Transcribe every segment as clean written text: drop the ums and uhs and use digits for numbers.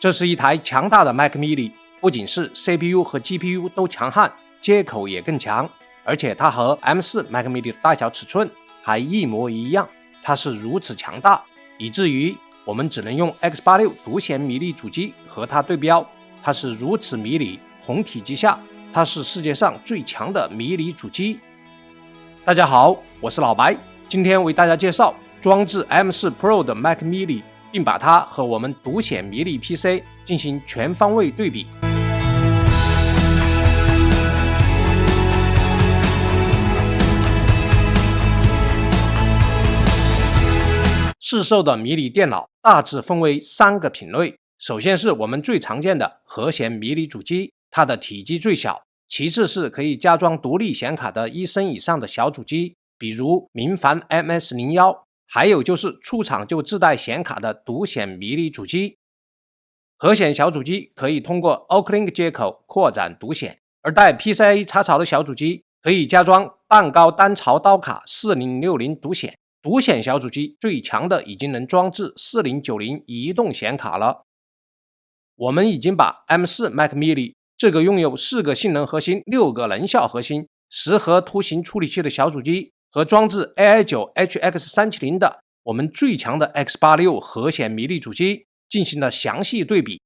这是一台强大的 Mac mini， 不仅是 CPU 和 GPU 都强悍，接口也更强，而且它和 M4 Mac mini 的大小尺寸还一模一样。它是如此强大，以至于我们只能用 X86 独显迷你主机和它对标。它是如此迷你，同体积下，它是世界上最强的迷你主机。大家好，我是老白，今天为大家介绍装置 M4 Pro 的 Mac mini， 并把它和我们独显迷你 PC 进行全方位对比。市售的迷你电脑大致分为3个品类，首先是我们最常见的核显迷你主机，它的体积最小，其次是可以加装独立显卡的1升以上的小主机，比如明凡 MS01， 还有就是出厂就自带显卡的独显迷你主机。核显小主机可以通过 Oaklink 接口扩展独显，而带 PCIe 插槽的小主机可以加装半高单槽刀卡4060独显。独显小主机最强的已经能装置4090移动显卡了。我们已经把 M4 Mac mini 这个拥有4个性能核心、6个能效核心、10核图形处理器的小主机和装置 AI9 HX370 的我们最强的 X86 核显迷你主机进行了详细对比。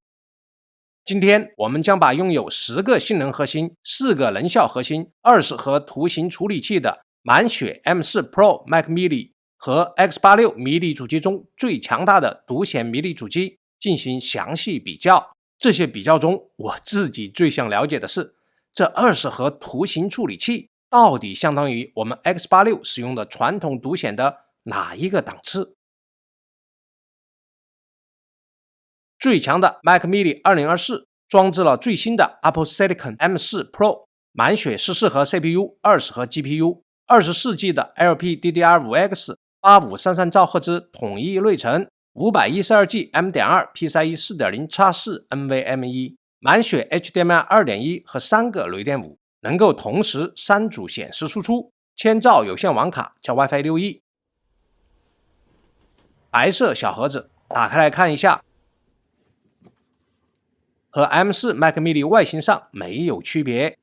今天我们将把拥有10个性能核心、4个能效核心、20核图形处理器的满血 M4 Pro Mac mini和 X86 迷你主机中最强大的独显迷你主机进行详细比较。这些比较中，我自己最想了解的是，这20核图形处理器到底相当于我们 X86 使用的传统独显的哪一个档次？最强的 Mac mini 2024装置了最新的 Apple Silicon M4 Pro 满血14核 CPU、20核 GPU、24G 的 LPDDR5X 8533兆赫兹统一内存，512G M.2 PCIe 4.0x4 NVMe， 满血 HDMI 2.1 和3个雷电5，能够同时3组显示输出，1000兆有线网卡加 WiFi 6E。白色小盒子打开来看一下，和 M4 Mac mini 外形上没有区别。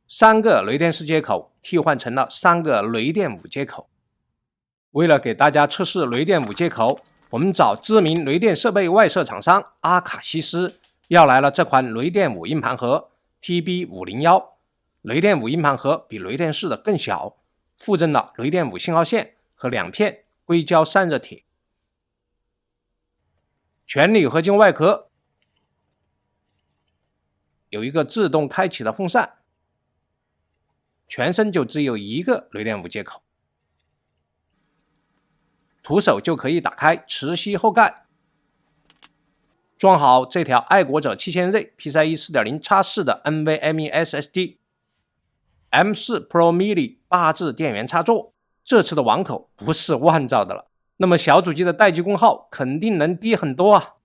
3个雷电4接口替换成了3个雷电5接口。为了给大家测试雷电5接口，我们找知名雷电设备外设厂商阿卡西斯要来了这款雷电5硬盘盒 TB501。雷电5硬盘盒比雷电4的更小，附赠了雷电5信号线和2片硅胶散热铁。全铝合金外壳有一个自动开启的风扇，全身就只有1个雷电5接口，徒手就可以打开磁吸后盖，装好这条爱国者 7000Z PCIe 4.0x4 的 NVMe SSD。 M4 Pro mini 8字电源插座，这次的网口不是万兆的了，那么小主机的待机功耗肯定能低很多啊。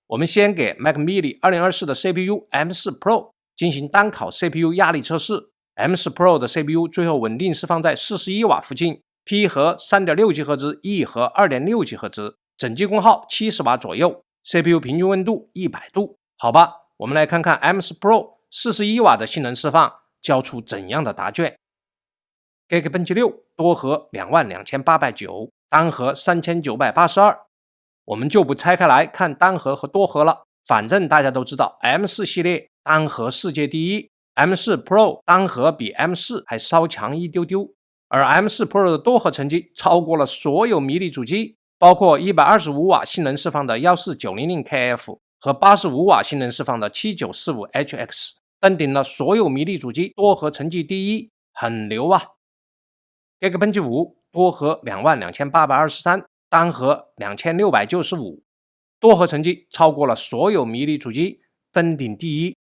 我们先给 Mac mini 2024的 CPU M4 Pro 进行单烤 CPU 压力测试。M4 Pro 的 CPU 最后稳定是放在41瓦附近， P 核 3.6 赫兹 E 核 2.6 赫兹，整机功耗70瓦左右， CPU 平均温度100度。好吧，我们来看看 M4 Pro 41瓦的性能释放交出怎样的答卷。 Geekbench 6多核22890，单核3982。我们就不拆开来看单核和多核了，反正大家都知道 M4 系列单核世界第一， M4 Pro 单核比 M4 还稍强一丢丢，而 M4 Pro 的多核成绩超过了所有迷你主机，包括125瓦性能释放的 14900KF 和85瓦性能释放的 7945HX， 登顶了所有迷你主机多核成绩第一，很牛啊。 Geekbench 5多核22823，单核2695，多核成绩超过了所有迷你主机，登顶第一。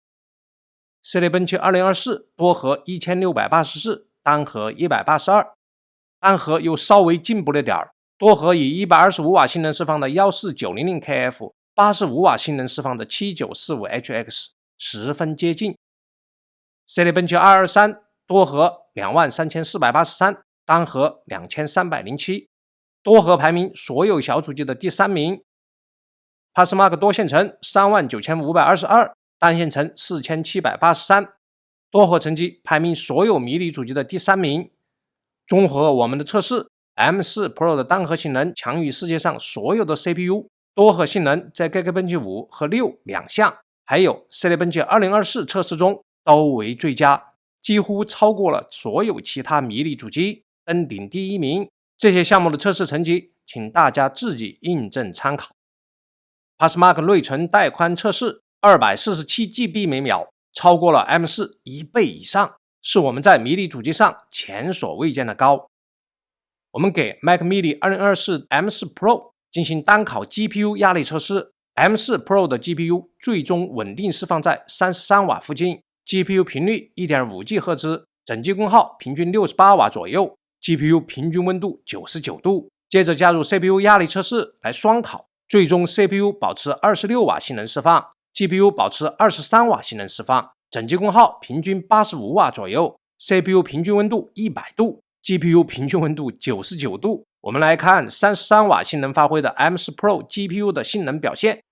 Cinebench 2024多核1684，单核182，单核又稍微进步了点，多核以125瓦性能释放的 14900KF， 85瓦性能释放的 7945HX 十分接近。Cinebench 223多核23483，单核2307，多核排名所有小主机的第3名。Passmark 多线程39522，单线程4783，多核成绩排名所有迷你主机的第3名。综合我们的测试， M4 Pro 的单核性能强于世界上所有的 CPU， 多核性能在 Geekbench 5和6两项，还有 Cinebench 2024测试中都为最佳，几乎超过了所有其他迷你主机，登顶第1名。这些项目的测试成绩请大家自己印证参考。Passmark 内存带宽测试 247GB 每秒，超过了 M4 1倍以上，是我们在迷你主机上前所未见的高。我们给 Mac mini 2024 M4 Pro 进行单烤 GPU 压力测试， M4 Pro 的 GPU 最终稳定释放在33瓦附近， GPU 频率 1.5G 赫兹，整机功耗平均68瓦左右， GPU 平均温度99度。接着加入 CPU 压力测试来双烤，最终 CPU 保持26瓦性能释放， GPU 保持23瓦性能释放，整机功耗平均85瓦左右， CPU 平均温度100度， GPU 平均温度99度。我们来看33瓦性能发挥的 M4 Pro GPU 的性能表现。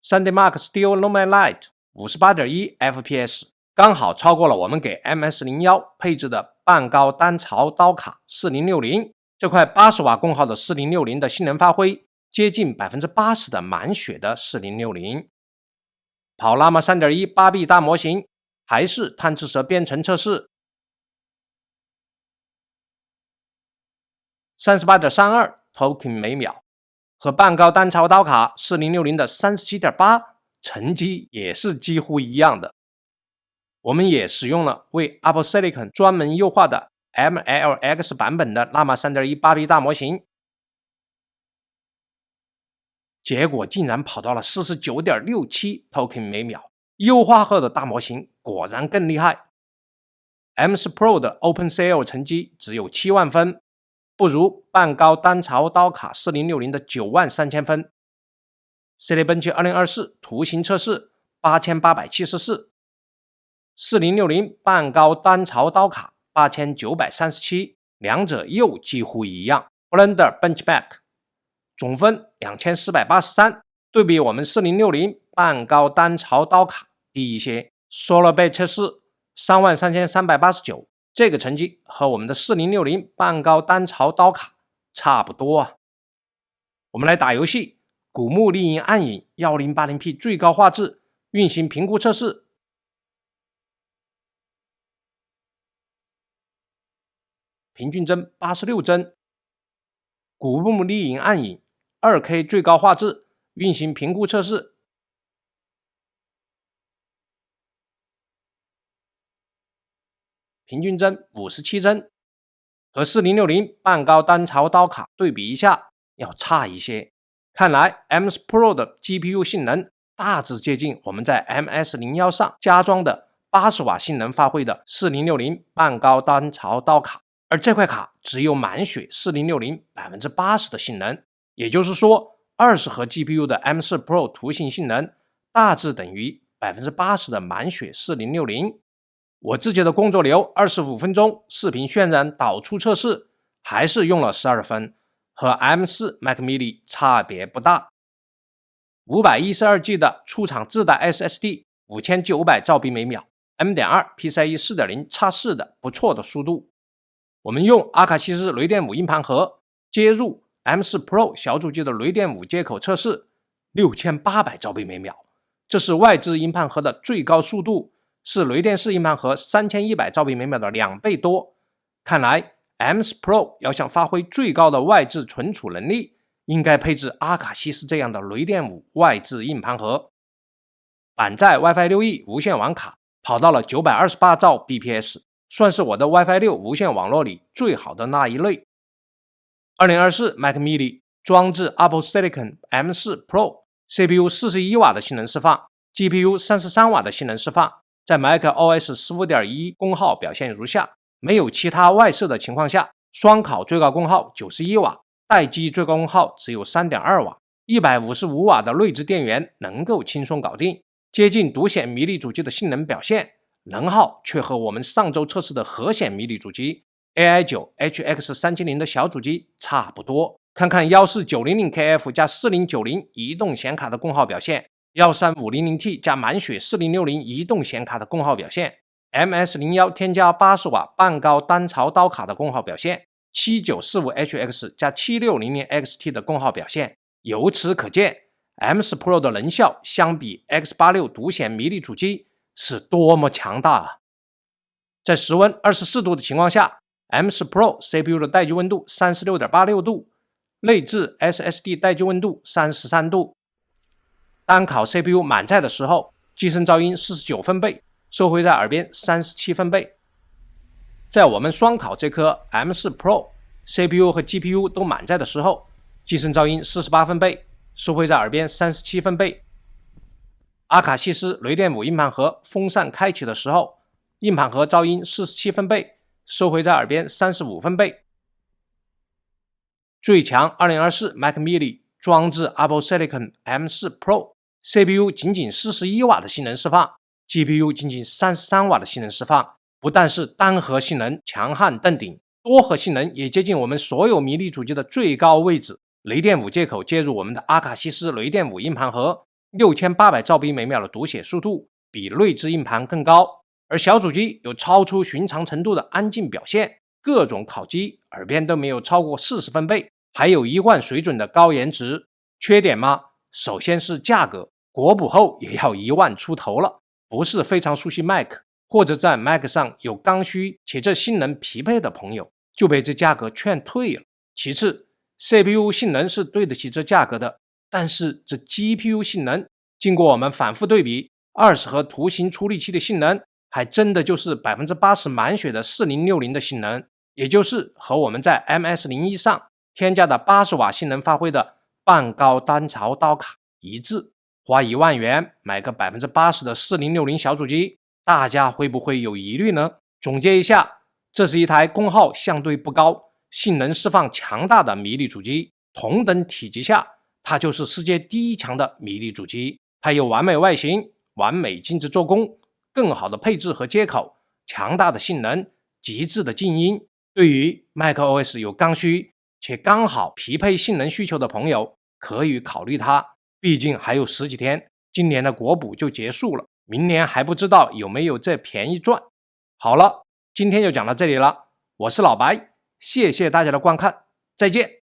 SandyMark Steel Nomad Lite 58.1 FPS， 刚好超过了我们给 MS01 配置的半高单槽刀卡4060，这块80瓦功耗的4060的性能发挥接近 80% 的满血的4060。跑 Llama 3.1 8B 大模型，还是贪吃蛇编程测试 38.32 token 每秒，和半高单槽刀卡4060的 37.8 成绩也是几乎一样的。我们也使用了为 Apple Silicon 专门优化的 MLX 版本的 Llama 3.1 8B 大模型，结果竟然跑到了 49.67 token 每秒，优化后的大模型果然更厉害。M4 Pro 的 OpenCL 成绩只有7万分，不如半高单槽刀卡4060的93000分。Cinebench 2024图形测试8874， 4060半高单槽刀卡8937，两者又几乎一样。Blender Benchmark 总分2483，对比我们4060半高单槽刀卡低一些。Solarbeat 测试33389，这个成绩和我们的4060半高单槽刀卡差不多啊。我们来打游戏，古墓丽影暗影 1080p 最高画质，运行评估测试。平均帧86帧，古墓丽影暗影 2K 最高画质，运行评估测试。平均帧57帧，和4060半高单槽刀卡对比一下，要差一些。看来 M4 Pro 的 GPU 性能大致接近我们在 MS01 上加装的80瓦性能发挥的4060半高单槽刀卡，而这块卡只有满血4060 80% 的性能，也就是说20核 GPU 的 M4 Pro 图形性能大致等于 80% 的满血4060。我自己的工作流25分钟视频渲染导出测试还是用了12分，和 M4 Mac mini 差别不大。512G 的出厂自带 SSD 5900兆比每秒， M.2 PCIe 4.0 X4 的不错的速度。我们用阿卡西斯雷电5硬盘盒接入 M4 Pro 小主机的雷电5接口测试6800兆比每秒，这是外置硬盘盒的最高速度，是雷电4硬盘盒3100兆比每秒的2倍多。看来 M4 Pro 要想发挥最高的外置存储能力，应该配置阿卡西斯这样的雷电5外置硬盘盒。板载 WiFi 6E 无线网卡跑到了928兆 bps， 算是我的 WiFi 6无线网络里最好的那一类。2024 Mac mini 装置 Apple Silicon M4 Pro， CPU 41瓦的性能释放， GPU 33瓦的性能释放。在 macOS 15.1 功耗表现如下，没有其他外设的情况下，双烤最高功耗91瓦，待机最高功耗只有 3.2 瓦，155瓦的内置电源能够轻松搞定，接近独显迷你主机的性能表现，能耗却和我们上周测试的核显迷你主机 AI9 HX370 的小主机差不多。看看 14900KF 加4090移动显卡的功耗表现， 13500T 加满血4060移动显卡的功耗表现， MS01 添加80瓦半高单槽刀卡的功耗表现， 7945HX 加7600XT 的功耗表现。由此可见， M4 Pro 的能效相比 X86 独显迷你主机是多么强大啊！在室温24度的情况下， M4 Pro CPU 的待机温度 36.86 度，内置 SSD 待机温度33度。单烤 CPU 满载的时候，机身噪音49分贝，收回在耳边37分贝。在我们双烤这颗 M4 Pro CPU 和 GPU 都满载的时候，机身噪音48分贝，收回在耳边37分贝。阿卡西斯雷电5硬盘盒风扇开启的时候，硬盘盒噪音47分贝，收回在耳边35分贝。最强2024 Mac mini 装置 Apple Silicon M4 Pro CPU 仅仅41瓦的性能释放， GPU 仅仅33瓦的性能释放，不但是单核性能强悍登顶，多核性能也接近我们所有迷你主机的最高位置。雷电5接口接入我们的阿卡西斯雷电5硬盘盒，6800兆比每秒的读写速度，比内置硬盘更高。而小主机有超出寻常程度的安静表现，各种烤机耳边都没有超过40分贝，还有一贯水准的高颜值。缺点吗？首先是价格，国补后也要1万出头了，不是非常熟悉 Mac 或者在 Mac 上有刚需且这性能匹配的朋友，就被这价格劝退了。其次， CPU 性能是对得起这价格的，但是这 GPU 性能经过我们反复对比，20核图形处理器的性能还真的就是 80% 满血的4060的性能，也就是和我们在 MS01 上添加的80瓦性能发挥的半高单槽刀卡一致。花1万元买个 80% 的4060小主机，大家会不会有疑虑呢？总结一下，这是一台功耗相对不高，性能释放强大的迷你主机，同等体积下，它就是世界第一强的迷你主机。它有完美外形、完美精致做工、更好的配置和接口、强大的性能、极致的静音。对于 macOS 有刚需且刚好匹配性能需求的朋友，可以考虑它。毕竟还有10几天，今年的国补就结束了，明年还不知道有没有这便宜赚。好了，今天就讲到这里了，我是老白，谢谢大家的观看，再见。